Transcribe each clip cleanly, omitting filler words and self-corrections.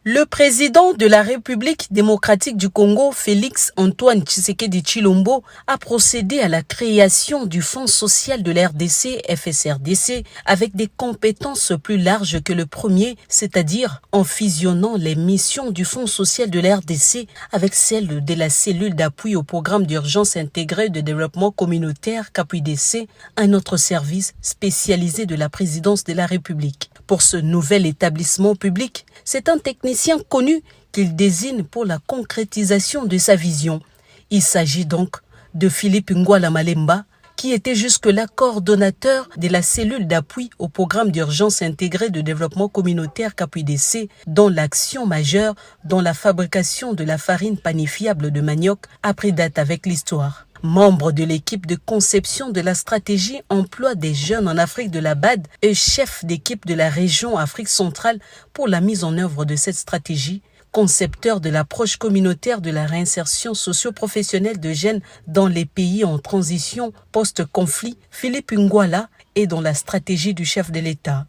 Le président de la République démocratique du Congo, Félix Antoine Tshisekedi Tshilombo, a procédé à la création du Fonds social de la RDC, FSRDC, avec des compétences plus larges que le premier, c'est-à-dire en fusionnant les missions du Fonds social de la RDC avec celles de la cellule d'appui au programme d'urgence intégré de développement communautaire CAPUIDC, un autre service spécialisé de la présidence de la République. Pour ce nouvel établissement public, c'est un technicien connu qu'il désigne pour la concrétisation de sa vision. Il s'agit donc de Philippe Ngwala Malemba, qui était jusque-là coordonnateur de la cellule d'appui au programme d'urgence intégré de développement communautaire CAPUIDC, dont l'action majeure dans la fabrication de la farine panifiable de manioc a pris date avec l'histoire. Membre de l'équipe de conception de la stratégie emploi des jeunes en Afrique de la BAD et chef d'équipe de la région Afrique centrale pour la mise en œuvre de cette stratégie, concepteur de l'approche communautaire de la réinsertion socio-professionnelle de jeunes dans les pays en transition post-conflit, Philippe Ngwala est dans la stratégie du chef de l'État.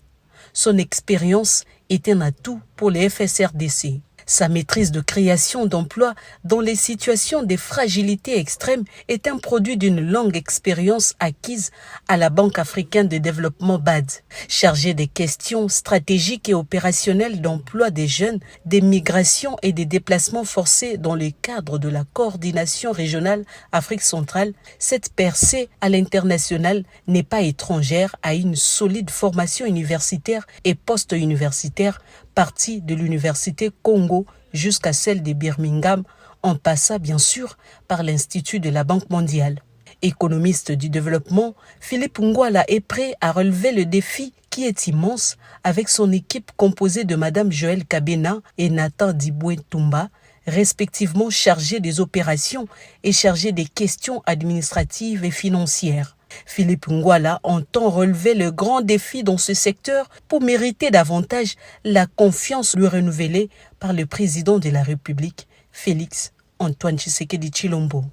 Son expérience est un atout pour les FSRDC. Sa maîtrise de création d'emplois dans les situations de fragilité extrême est un produit d'une longue expérience acquise à la Banque africaine de développement BAD. Chargé des questions stratégiques et opérationnelles d'emploi des jeunes, des migrations et des déplacements forcés dans le cadre de la coordination régionale Afrique centrale, cette percée à l'international n'est pas étrangère à une solide formation universitaire et post-universitaire partie de l'université Congo jusqu'à celle de Birmingham, en passant bien sûr par l'Institut de la Banque mondiale. Économiste du développement, Philippe Ngwala est prêt à relever le défi qui est immense avec son équipe composée de Madame Joëlle Kabena et Nathan Diboué Toumba, respectivement chargés des opérations et chargés des questions administratives et financières. Philippe Ngwala entend relever le grand défi dans ce secteur pour mériter davantage la confiance lui renouvelée par le président de la République, Félix Antoine Tshisekedi Tshilombo.